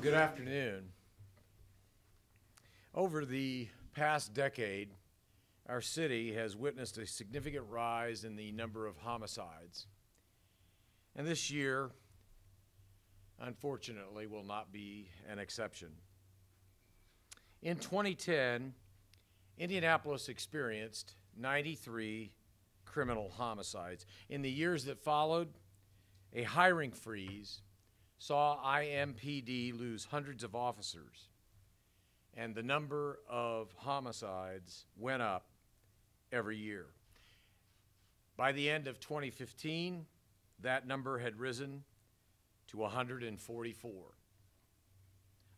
Good afternoon. Over the past decade, our city has witnessed a significant rise in the number of homicides. And this year, unfortunately, will not be an exception. In 2010, Indianapolis experienced 93 criminal homicides. In the years that followed, a hiring freeze saw IMPD lose hundreds of officers, and the number of homicides went up every year. By the end of 2015, that number had risen to 144.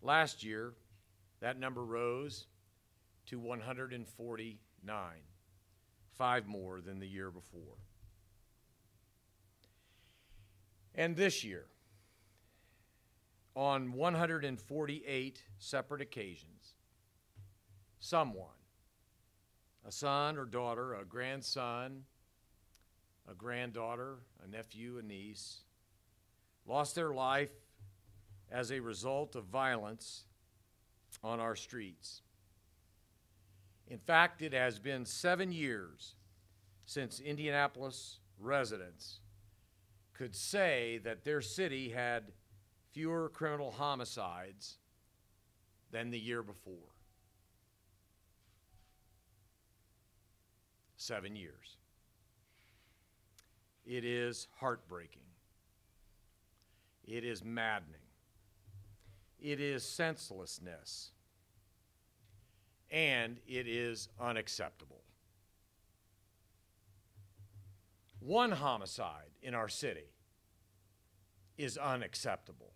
Last year, that number rose to 149, 5 more than the year before. And this year, on 148 separate occasions, someone, a son or daughter, a grandson, a granddaughter, a nephew, a niece, lost their life as a result of violence on our streets. In fact, it has been 7 years since Indianapolis residents could say that their city had fewer criminal homicides than the year before. 7 years. It is heartbreaking. It is maddening. It is senselessness. And it is unacceptable. One homicide in our city is unacceptable.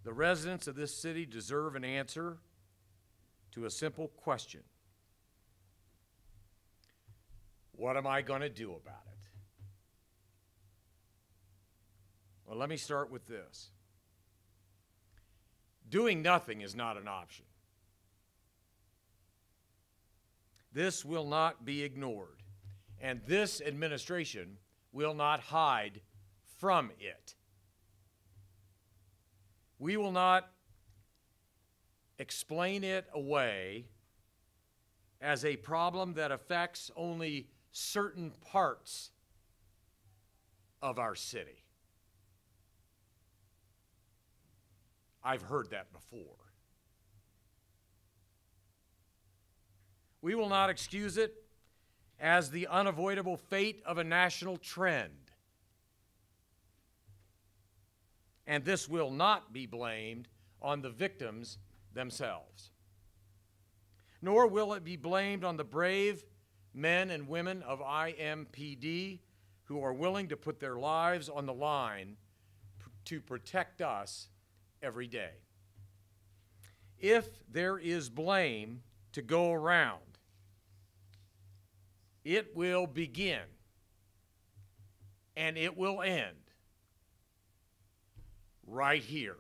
The residents of this city deserve an answer to a simple question. What am I going to do about it? Well, let me start with this. Doing nothing is not an option. This will not be ignored, and this administration will not hide from it. We will not explain it away as a problem that affects only certain parts of our city. I've heard that before. We will not excuse it as the unavoidable fate of a national trend. And this will not be blamed on the victims themselves. Nor will it be blamed on the brave men and women of IMPD who are willing to put their lives on the line to protect us every day. If there is blame to go around, it will begin and it will end right here.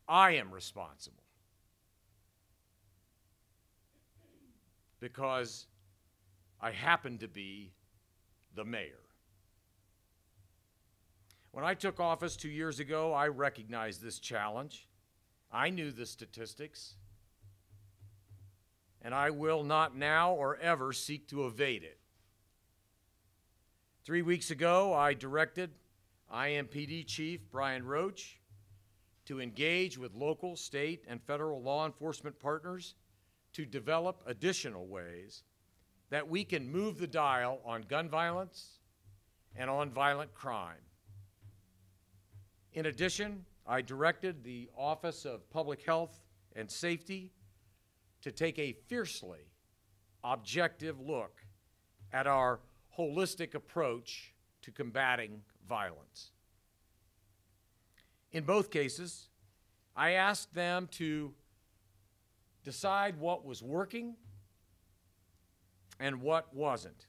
I am responsible because I happen to be the mayor. When I took office 2 years ago, I recognized this challenge. I knew the statistics, and I will not now or ever seek to evade it. 3 weeks ago, I directed IMPD Chief Brian Roach to engage with local, state, and federal law enforcement partners to develop additional ways that we can move the dial on gun violence and on violent crime. In addition, I directed the Office of Public Health and Safety to take a fiercely objective look at our holistic approach to combating violence. In both cases, I asked them to decide what was working and what wasn't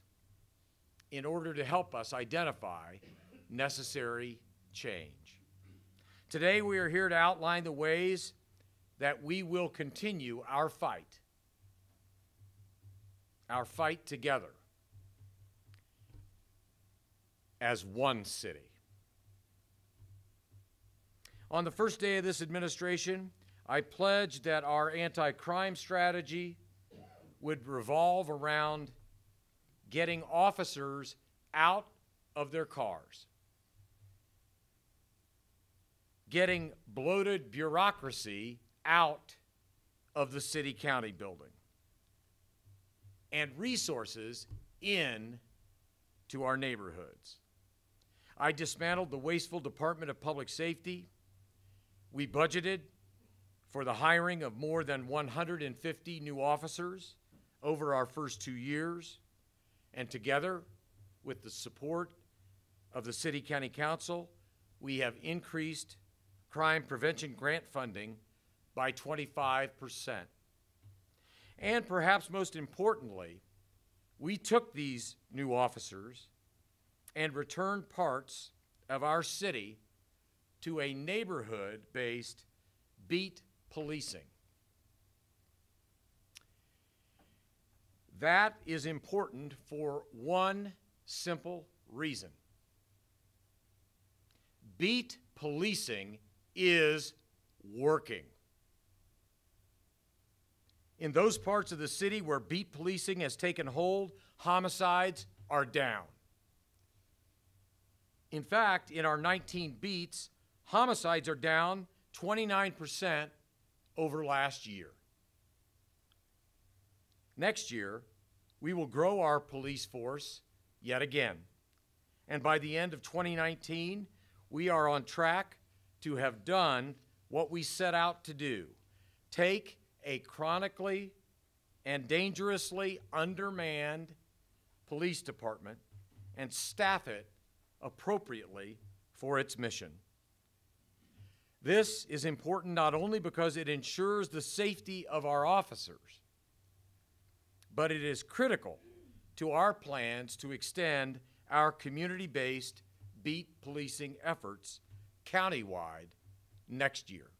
in order to help us identify necessary change. Today, we are here to outline the ways that we will continue our fight together as one city. On the first day of this administration, I pledged that our anti-crime strategy would revolve around getting officers out of their cars, getting bloated bureaucracy out of the city-county building, and resources in to our neighborhoods. I dismantled the wasteful Department of Public Safety. We budgeted for the hiring of more than 150 new officers over our first 2 years, and together with the support of the City County Council, we have increased crime prevention grant funding by 25%. And perhaps most importantly, we took these new officers and returned parts of our city to a neighborhood-based beat policing. That is important for one simple reason. Beat policing is working. In those parts of the city where beat policing has taken hold, homicides are down. In fact, in our 19 beats, homicides are down 29% over last year. Next year, we will grow our police force yet again. And by the end of 2019, we are on track to have done what we set out to do: take a chronically and dangerously undermanned police department and staff it appropriately for its mission. This is important not only because it ensures the safety of our officers, but it is critical to our plans to extend our community-based beat policing efforts countywide next year.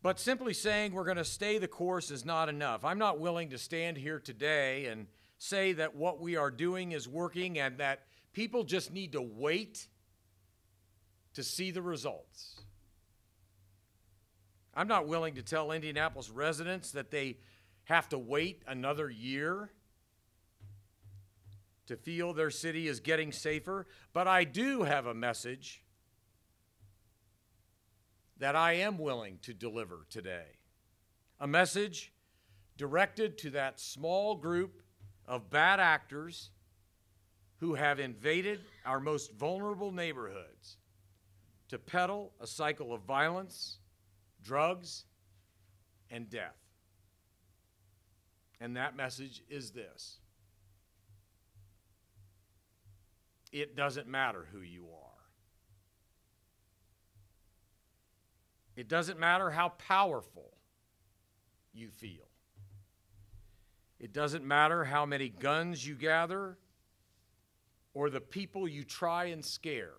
But simply saying we're going to stay the course is not enough. I'm not willing to stand here today and say that what we are doing is working and that people just need to wait to see the results. I'm not willing to tell Indianapolis residents that they have to wait another year to feel their city is getting safer, but I do have a message that I am willing to deliver today. A message directed to that small group of bad actors who have invaded our most vulnerable neighborhoods to peddle a cycle of violence, drugs, and death. And that message is this: it doesn't matter who you are. It doesn't matter how powerful you feel. It doesn't matter how many guns you gather or the people you try and scare.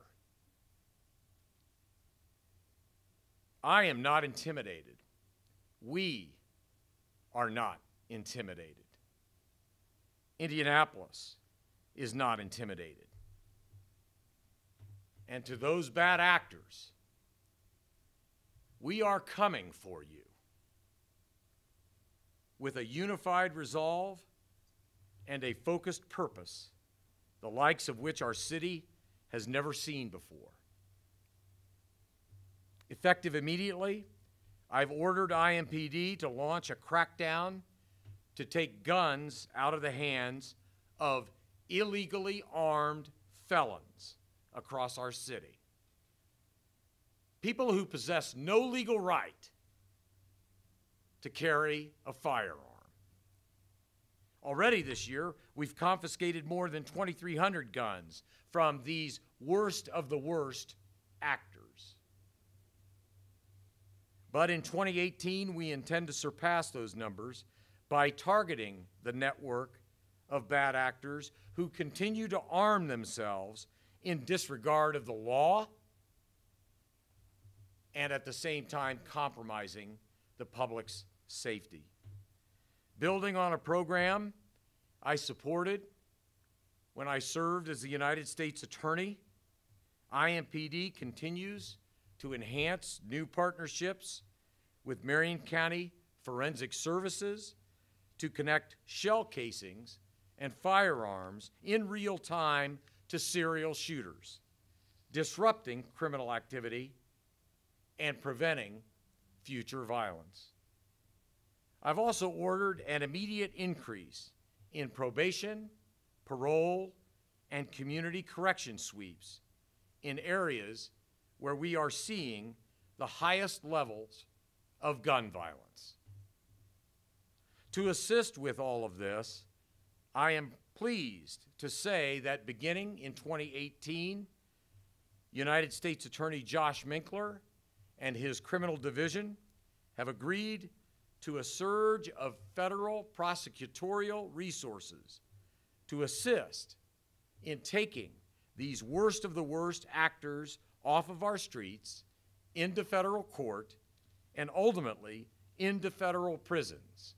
I am not intimidated. We are not intimidated. Indianapolis is not intimidated. And to those bad actors, we are coming for you with a unified resolve and a focused purpose, the likes of which our city has never seen before. Effective immediately, I've ordered IMPD to launch a crackdown to take guns out of the hands of illegally armed felons across our city. People who possess no legal right to carry a firearm. Already this year, we've confiscated more than 2,300 guns from these worst of the worst actors. But in 2018, we intend to surpass those numbers by targeting the network of bad actors who continue to arm themselves in disregard of the law and at the same time compromising the public's safety. Building on a program I supported when I served as the United States Attorney, IMPD continues to enhance new partnerships with Marion County Forensic Services to connect shell casings and firearms in real time to serial shooters, disrupting criminal activity and preventing future violence. I've also ordered an immediate increase in probation, parole, and community correction sweeps in areas where we are seeing the highest levels of gun violence. To assist with all of this, I am pleased to say that beginning in 2018, United States Attorney Josh Minkler and his criminal division have agreed to a surge of federal prosecutorial resources to assist in taking these worst of the worst actors off of our streets into federal court and ultimately into federal prisons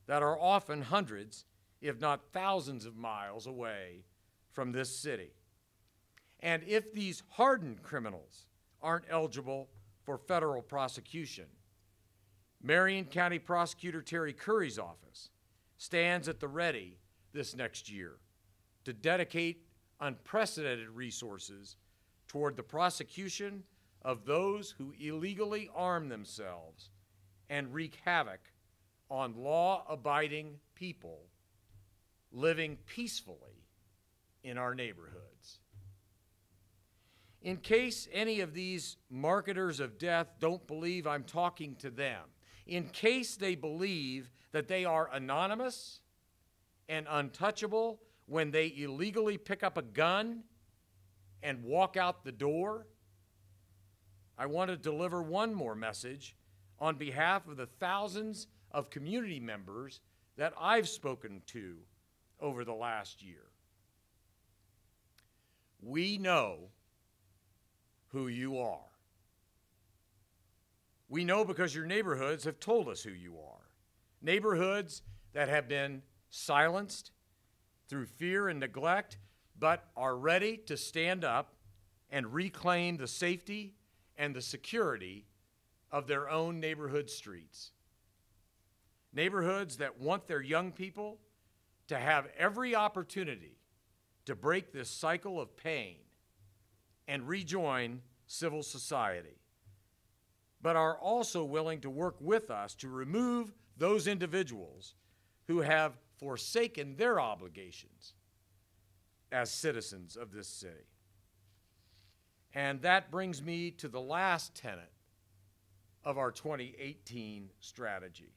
that are often hundreds, if not thousands of miles away from this city. And if these hardened criminals aren't eligible for federal prosecution, Marion County Prosecutor Terry Curry's office stands at the ready this next year to dedicate unprecedented resources toward the prosecution of those who illegally arm themselves and wreak havoc on law-abiding people living peacefully in our neighborhoods. In case any of these marketers of death don't believe I'm talking to them, in case they believe that they are anonymous and untouchable when they illegally pick up a gun and walk out the door, I want to deliver one more message on behalf of the thousands of community members that I've spoken to over the last year. We know who you are. We know because your neighborhoods have told us who you are. Neighborhoods that have been silenced through fear and neglect, but are ready to stand up and reclaim the safety and the security of their own neighborhood streets. Neighborhoods that want their young people to have every opportunity to break this cycle of pain and rejoin civil society, but are also willing to work with us to remove those individuals who have forsaken their obligations as citizens of this city. And that brings me to the last tenet of our 2018 strategy.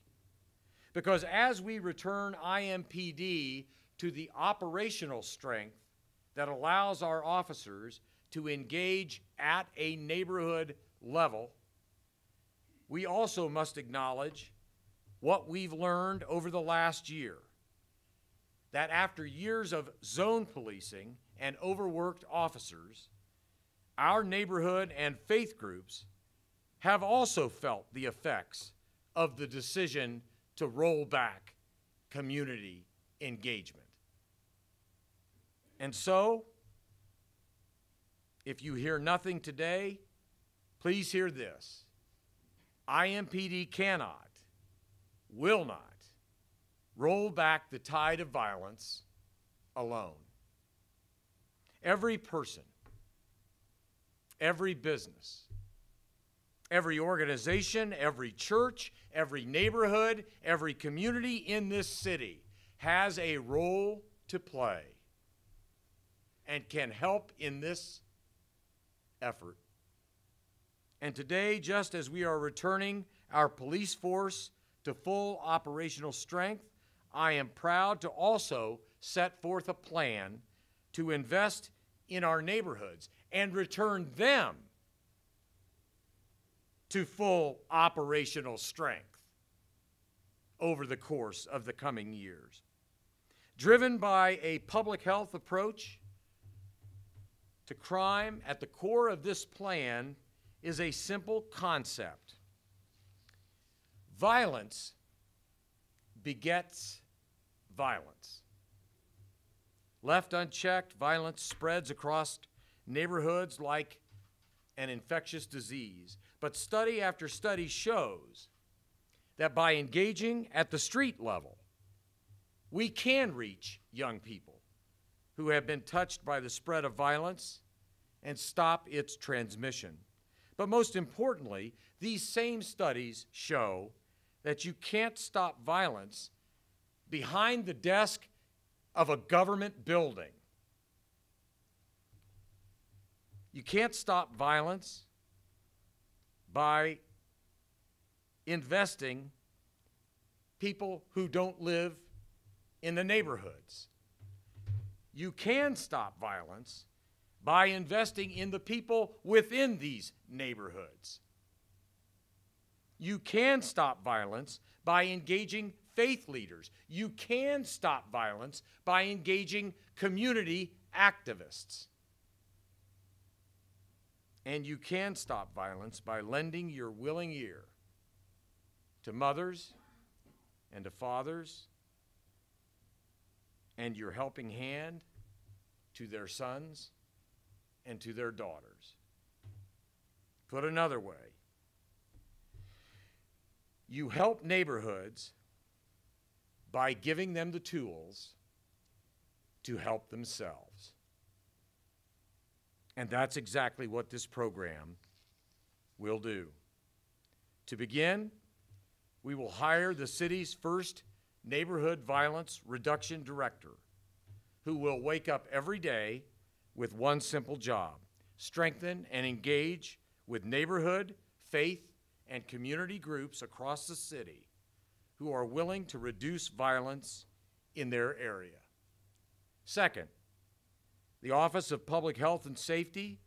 Because as we return IMPD to the operational strength that allows our officers to engage at a neighborhood level, we also must acknowledge what we've learned over the last year, that after years of zone policing and overworked officers, our neighborhood and faith groups have also felt the effects of the decision to roll back community engagement. And so, if you hear nothing today, please hear this. IMPD cannot, will not, roll back the tide of violence alone. Every person, every business, every organization, every church, every neighborhood, every community in this city has a role to play and can help in this effort. And today, just as we are returning our police force to full operational strength, I am proud to also set forth a plan to invest in our neighborhoods and return them to full operational strength over the course of the coming years. Driven by a public health approach to crime, at the core of this plan is a simple concept. Violence begets violence. Left unchecked, violence spreads across neighborhoods like an infectious disease. But study after study shows that by engaging at the street level, we can reach young people who have been touched by the spread of violence and stop its transmission. But most importantly, these same studies show that you can't stop violence behind the desk of a government building. You can't stop violence by investing people who don't live in the neighborhoods. You can stop violence by investing in the people within these neighborhoods. You can stop violence by engaging faith leaders. You can stop violence by engaging community activists. And you can stop violence by lending your willing ear to mothers and to fathers, and your helping hand to their sons and to their daughters. Put another way, you help neighborhoods by giving them the tools to help themselves. And that's exactly what this program will do. To begin, we will hire the city's first neighborhood violence reduction director, who will wake up every day with one simple job: strengthen and engage with neighborhood, faith, and community groups across the city who are willing to reduce violence in their area. Second, the Office of Public Health and Safety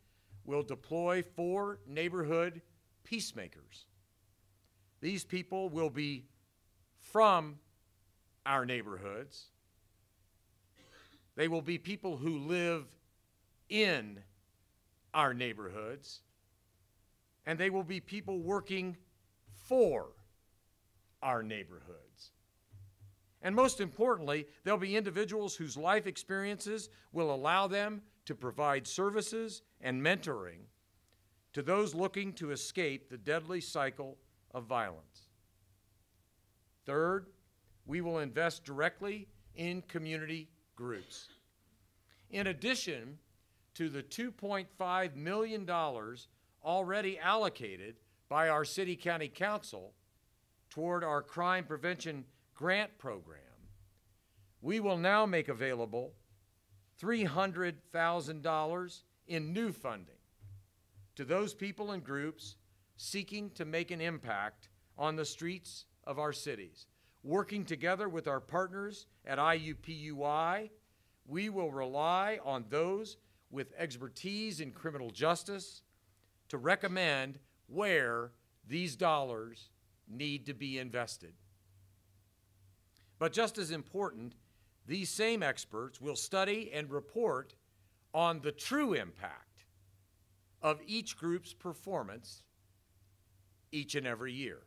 will deploy 4 neighborhood peacemakers. These people will be from our neighborhoods. They will be people who live in our neighborhoods, and they will be people working for our neighborhoods. And most importantly, there'll be individuals whose life experiences will allow them to provide services and mentoring to those looking to escape the deadly cycle of violence. Third, we will invest directly in community groups. In addition to the $2.5 million already allocated by our City County Council toward our crime prevention grant program, we will now make available $300,000 in new funding to those people and groups seeking to make an impact on the streets of our cities. Working together with our partners at IUPUI, we will rely on those with expertise in criminal justice to recommend where these dollars need to be invested. But just as important, these same experts will study and report on the true impact of each group's performance each and every year,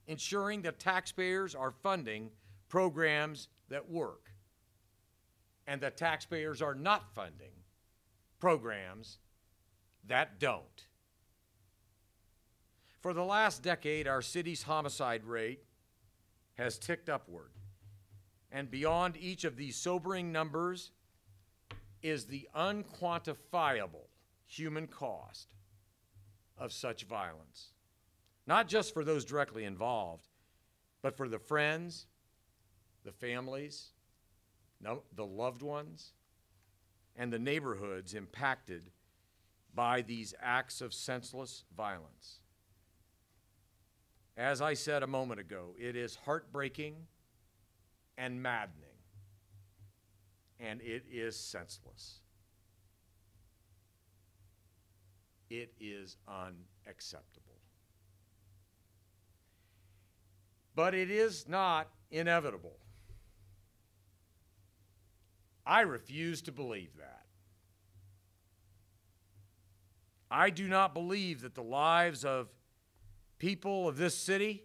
ensuring that taxpayers are funding programs that work and that taxpayers are not funding programs that don't. For the last decade, our city's homicide rate has ticked upward. And beyond each of these sobering numbers is the unquantifiable human cost of such violence. Not just for those directly involved, but for the friends, the families, the loved ones, and the neighborhoods impacted by these acts of senseless violence. As I said a moment ago, it is heartbreaking and maddening, and it is senseless. It is unacceptable. But it is not inevitable. I refuse to believe that. I do not believe that the lives of people of this city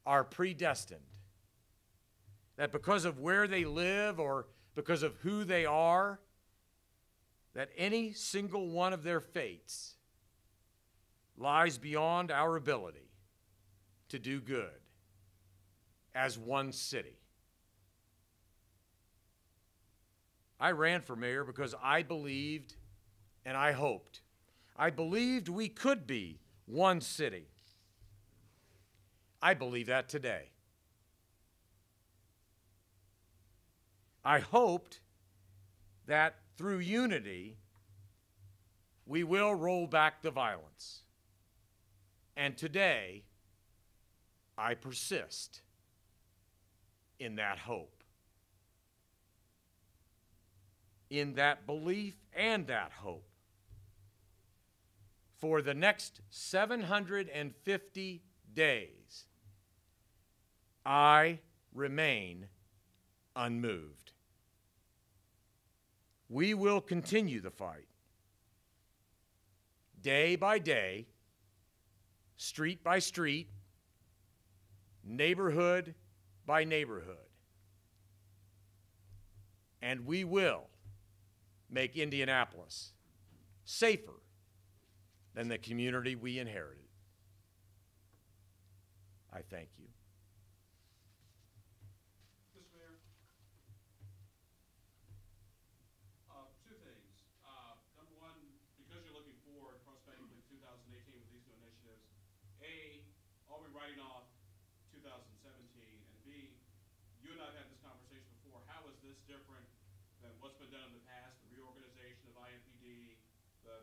are predestined. That because of where they live or because of who they are, that any single one of their fates lies beyond our ability to do good as one city. I ran for mayor because I believed and I hoped. I believed we could be one city. I believe that today. I hoped that through unity, we will roll back the violence. And today, I persist in that hope, in that belief and that hope. For the next 750 days, I remain unmoved. We will continue the fight, day by day, street by street, neighborhood by neighborhood. And we will make Indianapolis safer than the community we inherited. I thank you. Mr. Mayor, two things. Number one, because you're looking forward prospectively to 2018 with these new initiatives, A, are we writing off 2017? And B, you and I have had this conversation before. How is this different than what's been done in the past, the reorganization of IMPD,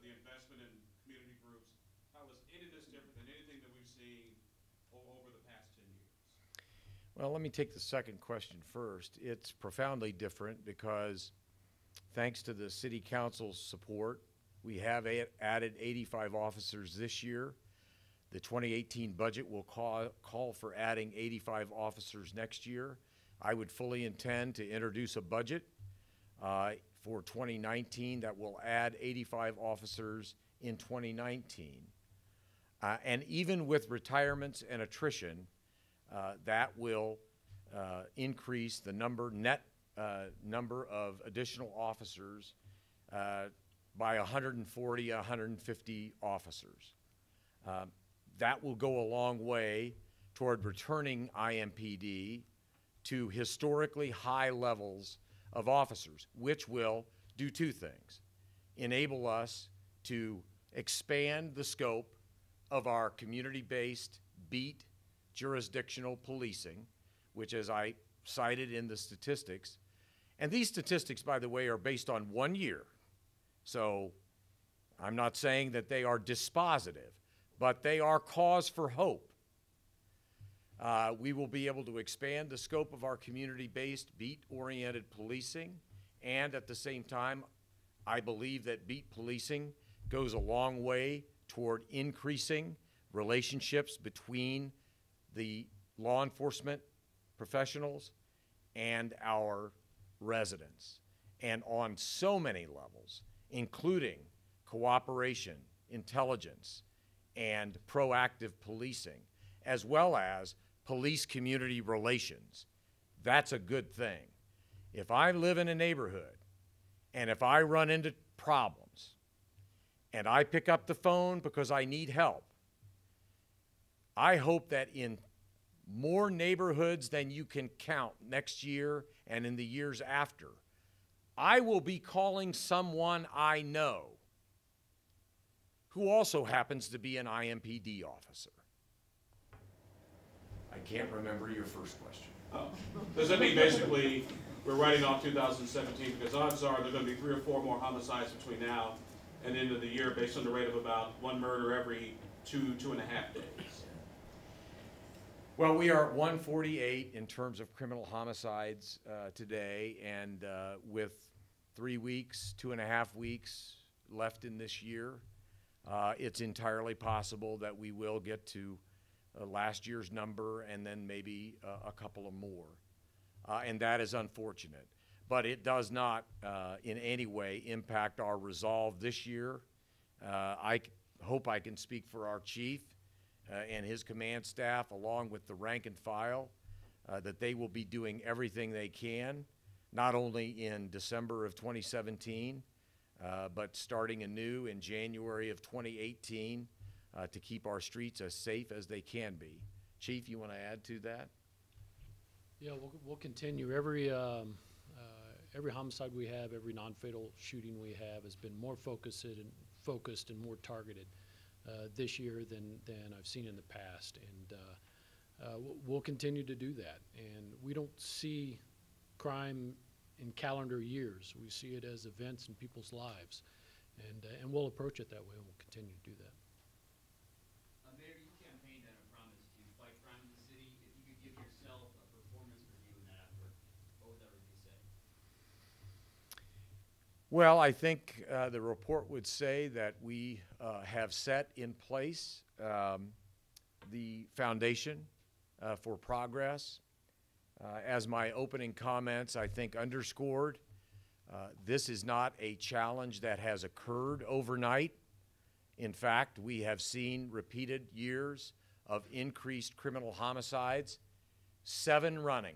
the investment in community groups? How is any of this different than anything that we've seen over the past 10 years? Well, let me take the second question first. It's profoundly different because thanks to the City Council's support, we have added 85 officers this year. The 2018 budget will call for adding 85 officers next year. I would fully intend to introduce a budget for 2019 that will add 85 officers in 2019. And even with retirements and attrition, that will increase the net number of additional officers by 140, 150 officers. That will go a long way toward returning IMPD to historically high levels of officers, which will do two things: enable us to expand the scope of our community-based beat jurisdictional policing, which, as I cited in the statistics, and these statistics, by the way, are based on 1 year. So I'm not saying that they are dispositive, but they are cause for hope. We will be able to expand the scope of our community-based beat-oriented policing, and at the same time, I believe that beat policing goes a long way toward increasing relationships between the law enforcement professionals and our residents, and on so many levels, including cooperation, intelligence, and proactive policing, as well as police-community relations. That's a good thing. If I live in a neighborhood and if I run into problems and I pick up the phone because I need help, I hope that in more neighborhoods than you can count next year and in the years after, I will be calling someone I know who also happens to be an IMPD officer. I can't remember your first question. Does that mean basically we're writing off 2017 because odds are there are going to be 3 or 4 more homicides between now and the end of the year based on the rate of about 1 murder every 2.5 days? Well, we are at 148 in terms of criminal homicides today, and with 3 weeks, 2.5 weeks left in this year, it's entirely possible that we will get to last year's number and then maybe a couple of more. And that is unfortunate. But it does not in any way impact our resolve this year. I hope I can speak for our chief and his command staff, along with the rank and file, that they will be doing everything they can not only in December of 2017, but starting anew in January of 2018 to keep our streets as safe as they can be. Chief, you want to add to that? Yeah, we'll continue. Every homicide we have, every non-fatal shooting we have has been more focused and more targeted this year than I've seen in the past. And we'll continue to do that. And we don't see crime in calendar years. We see it as events in people's lives. And we'll approach it that way, and we'll continue to do that. Mayor, you campaigned on a promise to fight crime in the city. If you could give yourself a performance review in that effort, what would that review say? Well, I think the report would say that we have set in place the foundation for progress. As my opening comments, I think, underscored, this is not a challenge that has occurred overnight. In fact, we have seen repeated years of increased criminal homicides, 7 running.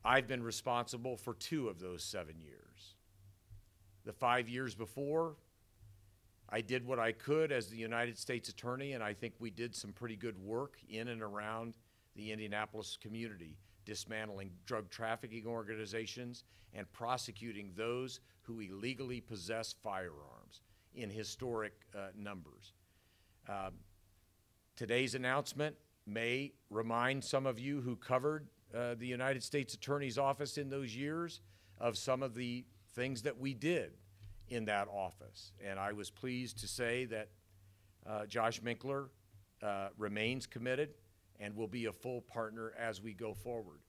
I've been responsible for 2 of those 7 years. The 5 years before, I did what I could as the United States Attorney, and I think we did some pretty good work in and around the Indianapolis community, dismantling drug trafficking organizations and prosecuting those who illegally possess firearms in historic numbers. Today's announcement may remind some of you who covered the United States Attorney's Office in those years of some of the things that we did in that office. And I was pleased to say that Josh Minkler remains committed and will be a full partner as we go forward.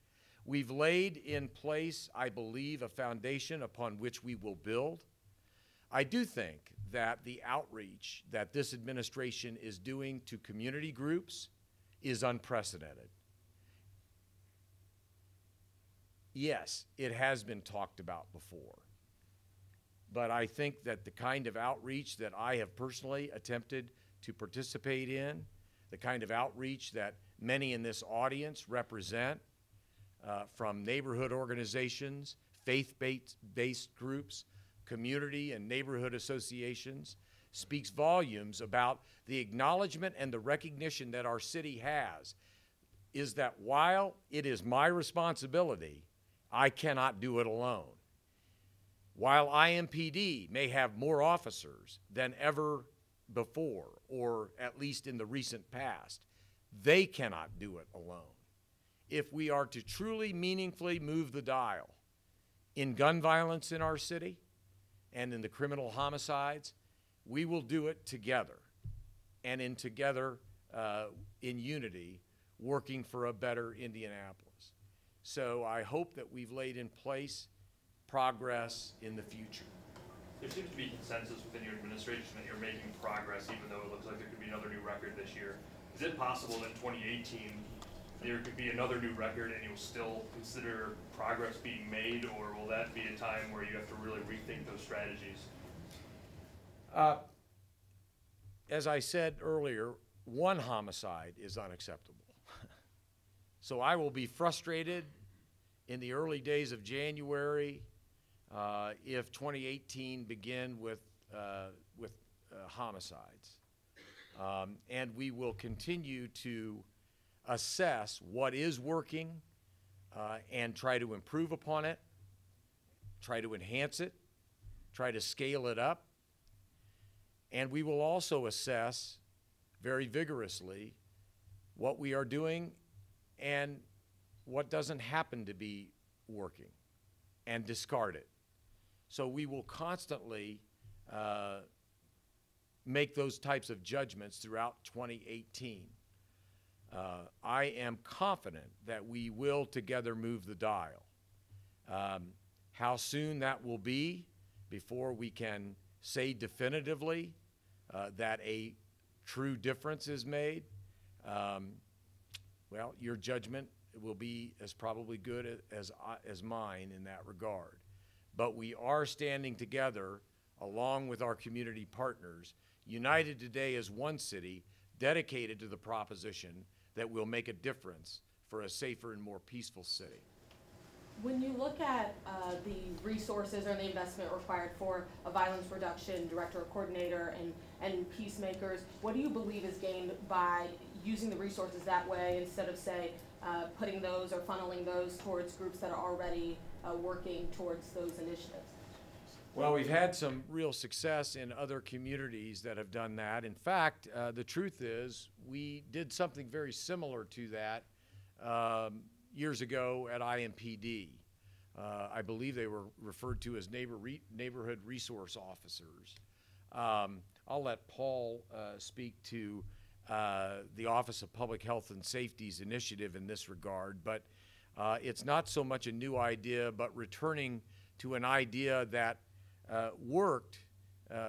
We've laid in place, I believe, a foundation upon which we will build. I do think that the outreach that this administration is doing to community groups is unprecedented. Yes, it has been talked about before, but I think that the kind of outreach that I have personally attempted to participate in, the kind of outreach that many in this audience represent, from neighborhood organizations, faith-based groups, community and neighborhood associations, speaks volumes about the acknowledgement and the recognition that our city has, is that while it is my responsibility, I cannot do it alone. While IMPD may have more officers than ever before, or at least in the recent past, they cannot do it alone. If we are to truly meaningfully move the dial in gun violence in our city and in the criminal homicides, we will do it together and in unity, working for a better Indianapolis. So I hope that we've laid in place progress in the future. There seems to be consensus within your administration that you're making progress, even though it looks like there could be another new record this year. Is it possible that in 2018 there could be another new record and you'll still consider progress being made, or will that be a time where you have to really rethink those strategies? As I said earlier, one homicide is unacceptable. So I will be frustrated in the early days of January if 2018 begin with homicides. And we will continue to assess what is working and try to improve upon it, try to enhance it, try to scale it up. And we will also assess very vigorously what we are doing and what doesn't happen to be working, and discard it. So we will constantly make those types of judgments throughout 2018. I am confident that we will together move the dial. How soon that will be before we can say definitively that a true difference is made, well, your judgment will be as probably good as mine in that regard. But we are standing together along with our community partners, united today as one city, dedicated to the proposition that we'll make a difference for a safer and more peaceful city. When you look at the resources or the investment required for a violence reduction director or coordinator and peacemakers, what do you believe is gained by using the resources that way instead of, say, putting those or funneling those towards groups that are already working towards those initiatives? Well, we've had some real success in other communities that have done that. In fact, the truth is, we did something very similar to that years ago at IMPD. I believe they were referred to as neighborhood resource officers. I'll let Paul speak to the Office of Public Health and Safety's initiative in this regard, but it's not so much a new idea, but returning to an idea that worked,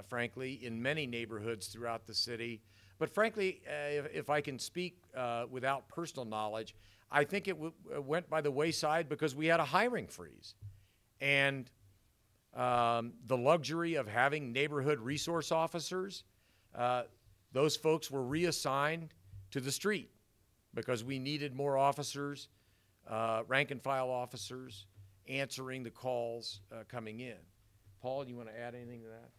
frankly, in many neighborhoods throughout the city. But frankly, if I can speak without personal knowledge, I think it went by the wayside because we had a hiring freeze. And the luxury of having neighborhood resource officers, those folks were reassigned to the street because we needed more officers, rank and file officers, answering the calls coming in. Paul, do you want to add anything to that?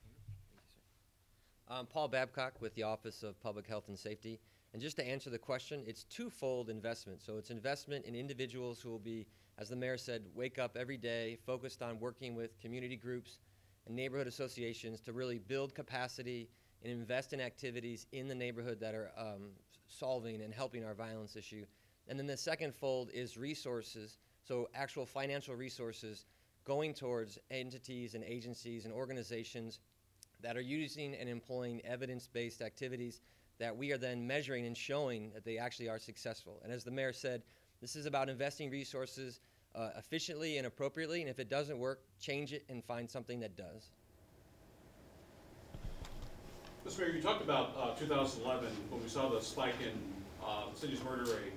I'm Paul Babcock with the Office of Public Health and Safety. And just to answer the question, it's twofold investment. So it's investment in individuals who will be, as the mayor said, wake up every day focused on working with community groups and neighborhood associations to really build capacity and invest in activities in the neighborhood that are solving and helping our violence issue. And then the second fold is resources, so actual financial resources going towards entities and agencies and organizations that are using and employing evidence-based activities that we are then measuring and showing that they actually are successful. And as the mayor said, this is about investing resources efficiently and appropriately, and if it doesn't work, change it and find something that does. Mr. Mayor, you talked about 2011 when we saw the spike in the city's murder rate.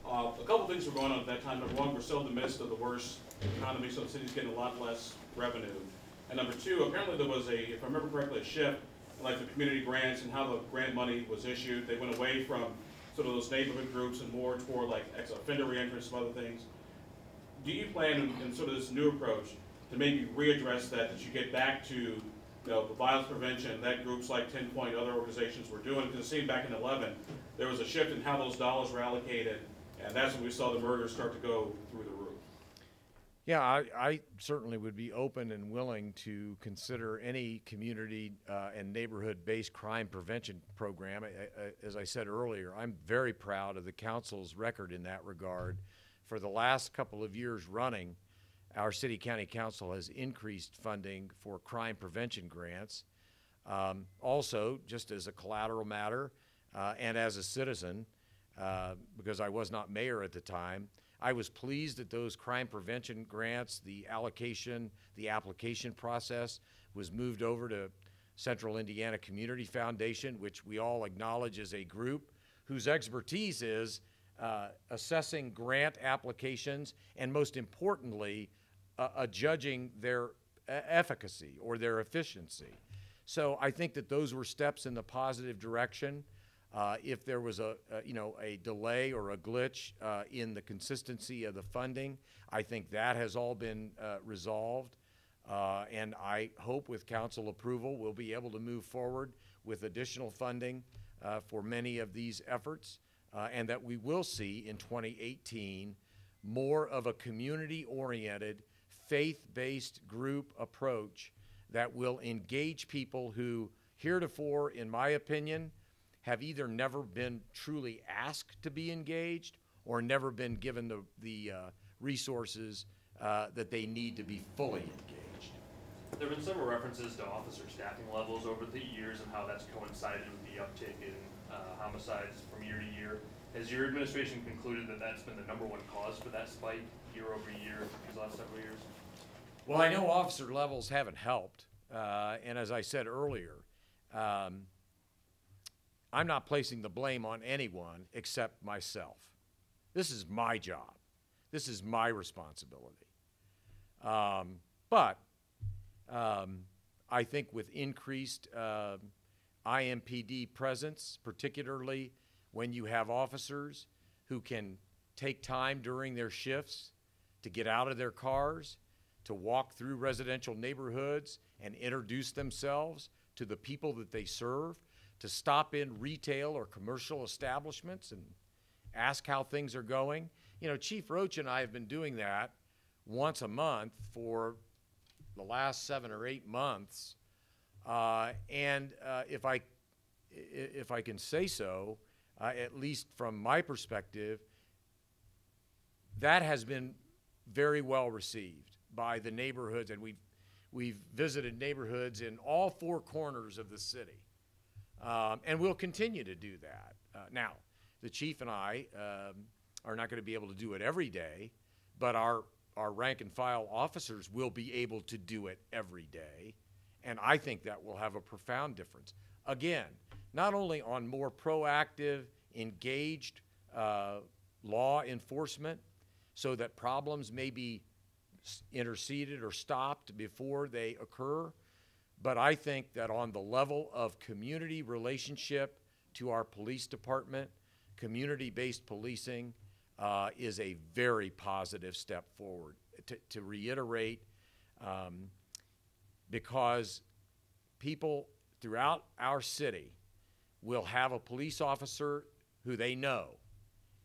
A couple things were going on at that time. Number one, we're still in the midst of the worst economy, so the city's getting a lot less revenue. And number two, apparently there was if I remember correctly, a shift in like the community grants and how the grant money was issued. They went away from sort of those neighborhood groups and more toward like ex-offender reentrance and other things. Do you plan in sort of this new approach to maybe readdress that you get back to the violence prevention that groups like 10 Point, other organizations were doing? Because it seemed back in 11, there was a shift in how those dollars were allocated, and that's when we saw the murders start to go through the roof. Yeah, I certainly would be open and willing to consider any community and neighborhood-based crime prevention program. As I said earlier, I'm very proud of the council's record in that regard. For the last couple of years running, our city-county council has increased funding for crime prevention grants. Also, just as a collateral matter and as a citizen, because I was not mayor at the time, I was pleased that those crime prevention grants, the allocation, the application process was moved over to Central Indiana Community Foundation, which we all acknowledge as a group whose expertise is assessing grant applications and, most importantly, judging their efficacy or their efficiency. So I think that those were steps in the positive direction. If there was a delay or a glitch in the consistency of the funding, I think that has all been resolved. And I hope with council approval, we'll be able to move forward with additional funding for many of these efforts, and that we will see in 2018 more of a community-oriented, faith-based group approach that will engage people who heretofore, in my opinion, have either never been truly asked to be engaged or never been given the resources that they need to be fully engaged. There have been several references to officer staffing levels over the years and how that's coincided with the uptick in homicides from year to year. Has your administration concluded that that's been the #1 cause for that spike year over year these last several years? Well, I know officer levels haven't helped, and as I said earlier, I'm not placing the blame on anyone except myself. This is my job. This is my responsibility. But I think with increased IMPD presence, particularly when you have officers who can take time during their shifts to get out of their cars, to walk through residential neighborhoods and introduce themselves to the people that they serve, to stop in retail or commercial establishments and ask how things are going. You know, Chief Roach and I have been doing that once a month for the last 7 or 8 months. If I can say so, at least from my perspective, that has been very well received by the neighborhoods, and we've visited neighborhoods in all 4 corners of the city, and we'll continue to do that. Now, the chief and I are not going to be able to do it every day, but our rank and file officers will be able to do it every day, and I think that will have a profound difference. Again, not only on more proactive, engaged law enforcement so that problems may be interceded or stopped before they occur, but I think that on the level of community relationship to our police department, community-based policing is a very positive step forward. To reiterate, because people throughout our city will have a police officer who they know,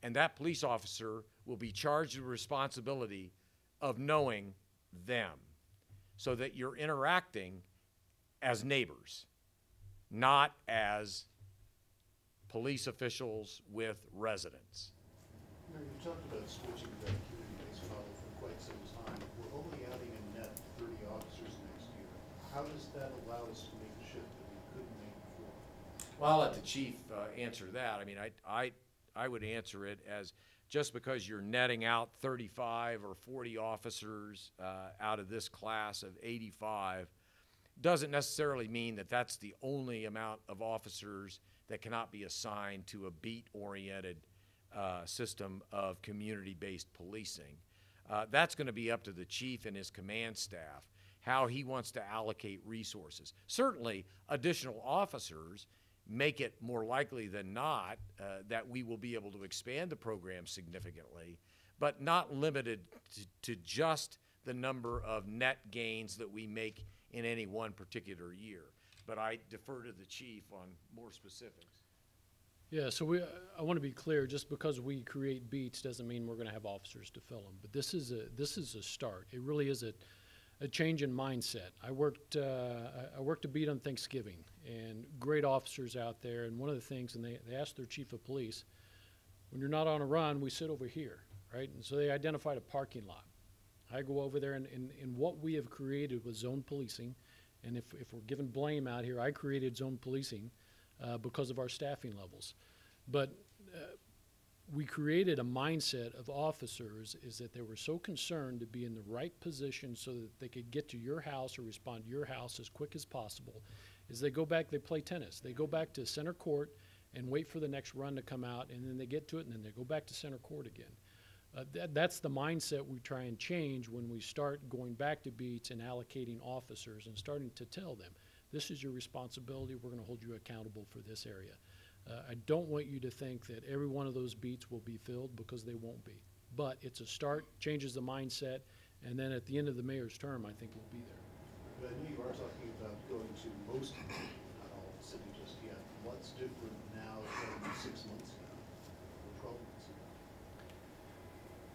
and that police officer will be charged with responsibility of knowing them, so that you're interacting as neighbors, not as police officials with residents. Mayor, you talked about switching to that community-based model for quite some time. We're only adding a net 30 officers next year. How does that allow us to make the shift that we couldn't make before? Well, I'll let the chief answer that. I mean, I would answer it as just because you're netting out 35 or 40 officers out of this class of 85 doesn't necessarily mean that that's the only amount of officers that cannot be assigned to a beat-oriented system of community-based policing. That's going to be up to the chief and his command staff, how he wants to allocate resources. Certainly, additional officers make it more likely than not that we will be able to expand the program significantly, but not limited to just the number of net gains that we make in any one particular year. But I defer to the chief on more specifics. Yeah, so I want to be clear, just because we create beats doesn't mean we're going to have officers to fill them. But this is a start. It really is a change in mindset. I worked a beat on Thanksgiving, and great officers out there. And one of the things, and they asked their chief of police, when you're not on a run, we sit over here, right? And so they identified a parking lot. I go over there, and what we have created with zone policing, and if we're giving blame out here, I created zone policing because of our staffing levels. But we created a mindset of officers is that they were so concerned to be in the right position so that they could get to your house or respond to your house as quick as possible. Is they go back, they play tennis. They go back to center court and wait for the next run to come out, and then they get to it, and then they go back to center court again. That's the mindset we try and change when we start going back to beats and allocating officers and starting to tell them, this is your responsibility, we're going to hold you accountable for this area. I don't want you to think that every one of those beats will be filled, because they won't be. But it's a start, changes the mindset, and then at the end of the mayor's term, I think we'll be there. But I know you are talking about going to most, not all of the city just yet. What's different now than 6 months ago or 12 months ago?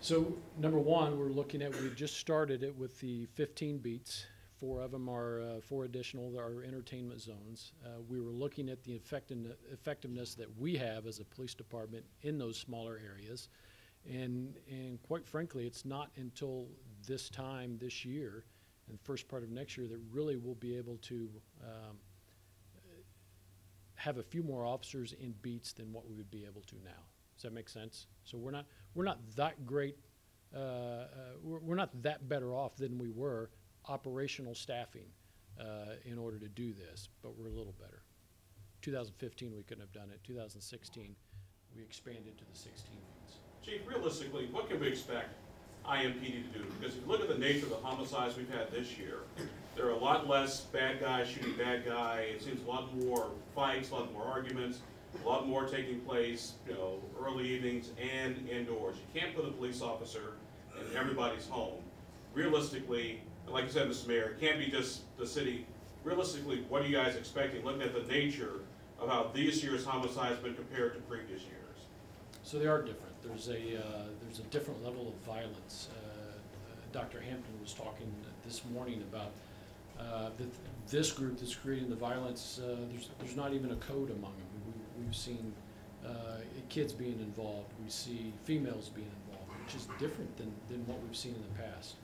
So number one, we've just started it with the 15 beats. 4 of them are 4 additional are entertainment zones. We were looking at the effectiveness that we have as a police department in those smaller areas. And quite frankly, it's not until this time this year and the first part of next year that really we'll be able to have a few more officers in beats than what we would be able to now. Does that make sense? So we're not that great, we're not that better off than we were operational staffing in order to do this, but we're a little better. 2015 we couldn't have done it. 2016 we expanded to the 16 beats. Chief, realistically, what can we expect IMPD to do? Because if you look at the nature of the homicides we've had this year, there are a lot less bad guys shooting bad guy. It seems a lot more fights, a lot more arguments, a lot more taking place, early evenings and indoors. You can't put a police officer in everybody's home. Realistically, like you said, Mr. Mayor, it can't be just the city. Realistically, what are you guys expecting, looking at the nature of how this year's homicide's been compared to previous years? So they are different. There's a different level of violence. Dr. Hampton was talking this morning about this group that's creating the violence. There's not even a code among them. We've seen kids being involved. We see females being involved, which is different than what we've seen in the past.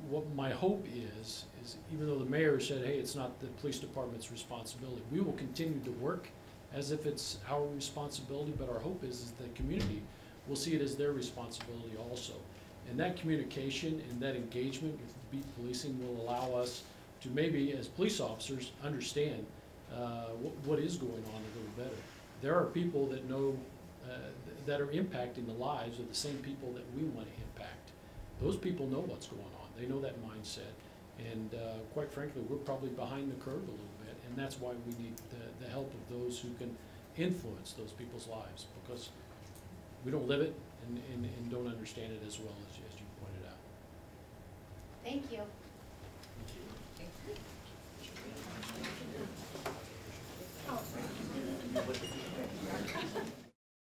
What my hope is even though the mayor said, hey, it's not the police department's responsibility, we will continue to work as if it's our responsibility, but our hope is the community will see it as their responsibility also. And that communication and that engagement with beat policing will allow us to maybe, as police officers, understand what is going on a little better. There are people that know, that are impacting the lives of the same people that we want to impact. Those people know what's going on. They know that mindset. And quite frankly, we're probably behind the curve a little bit, and that's why we need the help of those who can influence those people's lives, because we don't live it and don't understand it as well as you pointed out. Thank you.